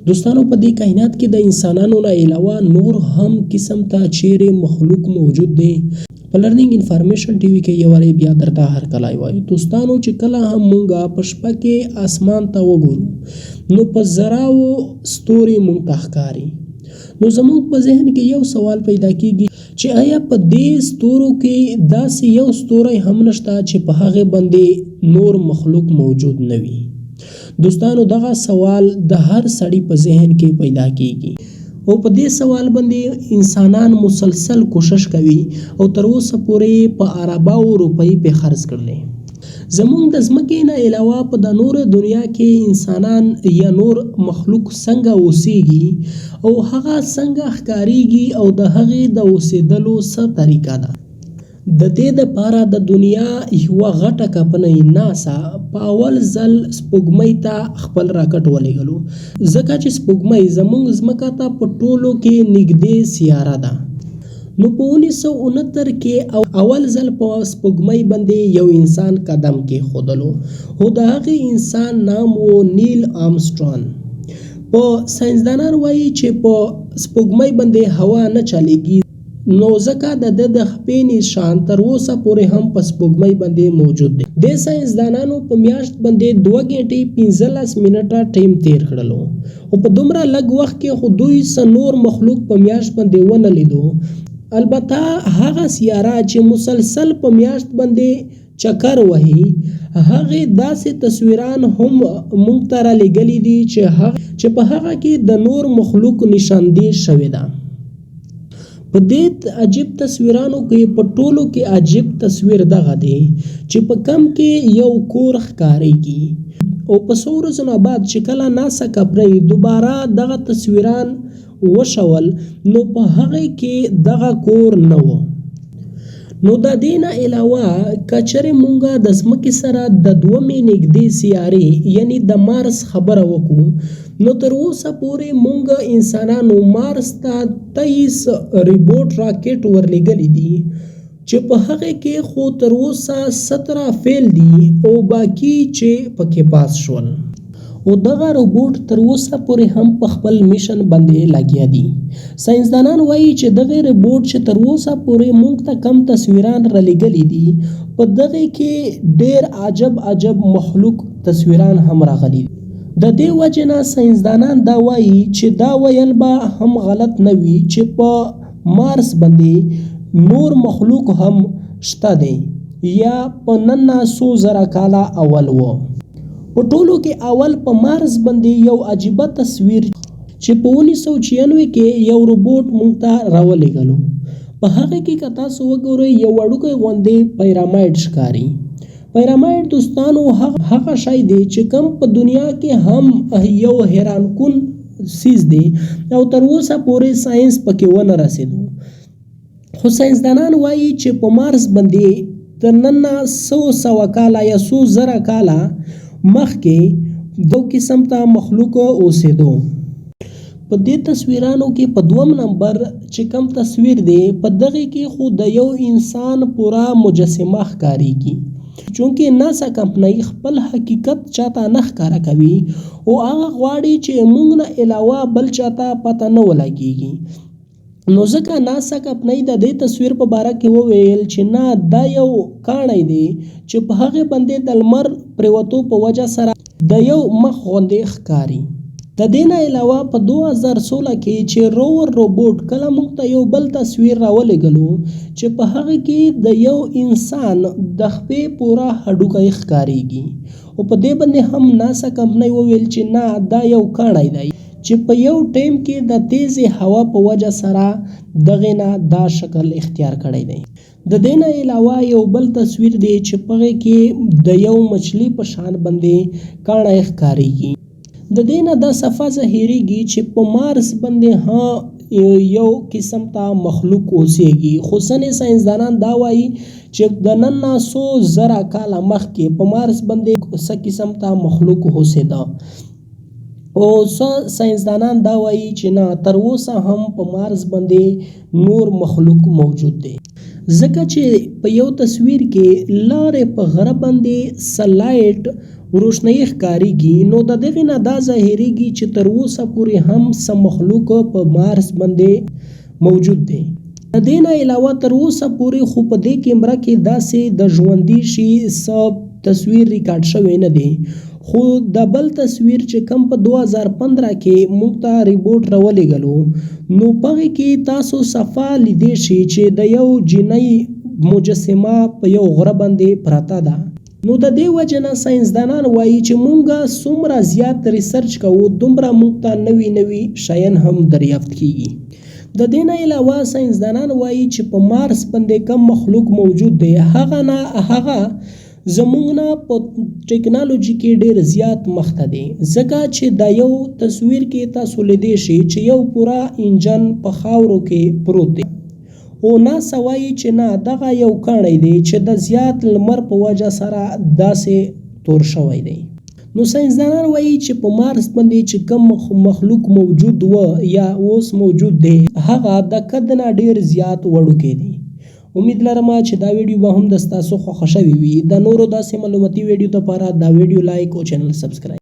دوستانو په دې کائنات کې د انسانانو نه علاوه نور هم قسم ته چیرې مخلوق موجود دی. په لرنینګ انفارمیشن ټي وي کې یو واری بیا درته هر کله وایو دوستانو چې کله هم مونږه په شپه کې اسمان ته وګورو نو په زراو ستوري مونږ ته ښکاري. نو زموږ په ذهن کې یو سوال پیدا کیږي چې آیا په دې ستورو کې داسې یو ستوری هم نشته چې په هغه باندې نور مخلوق موجود نه وي. دوستانو دغه سوال د هر سړي په ذهن کې پیدا کیږي او په دې سوال باندې انسانان مسلسل کوشش کوي او تر اوسه پورې په ارباو روپۍ په خرڅ کړلې. زموږ د ځمکې نه علاوه په د نور دنیا کې انسانان یا نور مخلوق څنګه اوسېږي او هغه څنګه ښکاریږي او د هغې د اوسېدلو څه طریقه ده. د دې دپاره د دنیا یوه غټه کمپنۍ ناسا په اول ځل سپوږمۍ ته خپل راکټ ولېږلو ځکه چې سپوږمۍ زموږ ځمکه ته په ټولو کې نږدې سیاره ده. نو په 1969 کې اول ځل په سپوږمۍ باندې یو انسان قدم کېښودلو او د هغې انسان نام و نیل آرمسټرانګ. په ساینسدانان وایي چې په سپوږمۍ باندې هوا نه چلیږي نو ځکه د ده د خپې نشان تر اوسه پورې هم په سپوږمۍ باندې موجود دی. دې ساینسدانانو په میاشت باندې 2 غنټې 15 منټه ټایم تیر کړلو او په دومره لږ وخت کې خو دوی څه نور مخلوق په میاشت باندې ونه لیدو. البته هغه سیاره چې مسلسل په میاشت باندې چکر وهي هغې داسې تصویران هم موږ ته رالیږلي دي چې په هغه کې د نور مخلوق نشاندهي شوې ده. په دې عجیب تصویرانو کې په ټولو کې عجیب تصویر دغه دی چې په کم کې یو کور ښکاریږي او په څو ورځو نه بعد چې کله ناسا کمپنۍ دوباره دغه تصویران وشول نو په هغې کې دغه کور نه و. نو د دې نه علاوه که چېرې مونږ د ځمکې سره د 2 نږدې سیارې یعنی د مارس خبره وکړو نو تر اوسه پورې مونږ انسانانو مارس ته 23 ریبوټ راکټ ورلیږلي دي چې په هغې کې خو تر اوسه 17 فیل دي او باقي چې پکې پاس شول او دغه روبوټ تر اوسه پورې هم په خپل میشن باندې لګیا دي. ساینسدانان وایي چې دغه روبوټ چې تر اوسه پورې موږ ته کم تصویران رالیږلي دي په دغه کې ډېر عجب مخلوق تصویران هم راغلي دي. د دې وجې نه ساینسدانان دا وایي چې دا ویل به هم غلط نه وي چې په مارس باندې نور مخلوق هم شته دی یا په 900,000 کاله اول و. په ټولو کې اول په مارس باندې یو عجیبه تصویر چې په 1996 کې یو روبوټ موږ ته راولېږلو په هغه کې که تاسو وګورئ یو وړوکی غوندې پیرامایډ ښکاري. پیرامایډ دوستانو هغه شی دی چې کوم په دنیا کې هم یو حیران کن څیز دی او تر اوسه پورې ساینس پکې ونه رسېدو. خو ساینسدانان وایي چې په مارس باندې تر 900 کاله یا 100,000 کاله مخکې دو قسم ته مخلوق اوسېدو. په دې تصویرانو کې په 2 نمبر چې کم تصویر دی په دغه کې خو د یو انسان پورا مجسمه ښکاریږي چونکې ناسا کمپنۍ خپل حقیقت چاته نه ښکاره کوي او هغه غواړي چې موږ نه علاوه بل چاته پته نه ولګېږي. نو ځکه ناسا کمپنۍ د دې تصویر په باره کې وویل چې نه دا یو کاڼی دی چې په هغې باندې د لمر پرېوتو په وجه سره د یو مخ غوندې ښکاري. د دې نه علاوه په 2016 کې چې روور روبوټ کله موږ ته یو بل تصویر راولېږلو چې په هغه کې د یو انسان د خپې پوره هډوکی ښکاریږي او په دې باندې هم ناسا کمپنۍ وویل چې نه دا یو کاڼی دی چې په یو ټایم کې د تیزې هوا په وجه سره دغې نه دا شکل اختیار کړی دی. د دې نه علاوه یو بل تصویر دی چې په هغې کې د یو مچھلي په شان باندې کاڼی ښکاریږي. د دې نه دا صفحه ظاهریږي چې په مارس باندې یو قسم ته مخلوق اوسېږي خو ځینې ساینسدانان دا وایي چې د 900,000 کاله مخکې په مارس باندې څه قسم ته مخلوق اوسېده او ساینسدانان دا وایي چې نه تر اوسه هم په مارس باندې نور مخلوق موجود دی ځکه چې په یو تصویر کې لارې په غره باندې سلایټ روشنايي ښکاریږي، نو د دغې نه دا ظاهریږي چې تر اوسه پورې هم څه مخلوق په مارس باندې موجود دی. د دې نه علاوه تر اوسه پورې خو په دې کیمره کې داسې د ژوندي شي څه تصویر ریکارډ شوی نه دی، خو د بل تصویر چې کم په 2015 کې موږ ته ریپورټ راولېږلو، نو په هغې کې تاسو صفا لیدی شئ چې د یو جینۍ مجسمه په یو غره باندې پرته ده. نو د دې وجه نه ساینسدانان وایي چې موږ څومره زیات ریسرچ کوو دومره موږ ته نوي نوي شیان هم دریافت کیږي. د دې نه علاوه ساینسدانان وایي چې په مارس باندې کم مخلوق موجود دی هغه زموږ نه په ټکنالوژي کې ډېر زیات مخته دی، ځکه چې دا یو تصویر کې تاسو لیدی شئ چې یو پوره انجن په خاورو کې پروت دی، او ناسا وایي چې نه دغه یو کاڼی دی چې د زیات لمر په وجه سره داسې تور شوی دی. نو ساینسدانان وایي چې په مارس باندې چې کم مخلوق موجود و یا اوس موجود دی هغه د قد نه ډېر زیات وړوکی دی. امید لرم چې دا ویډیو به هم د ستاسو خوښه شوې وي. د نورو داسې معلوماتي ویډیو لپاره دا ویډیو لایک او چینل سبسکرایب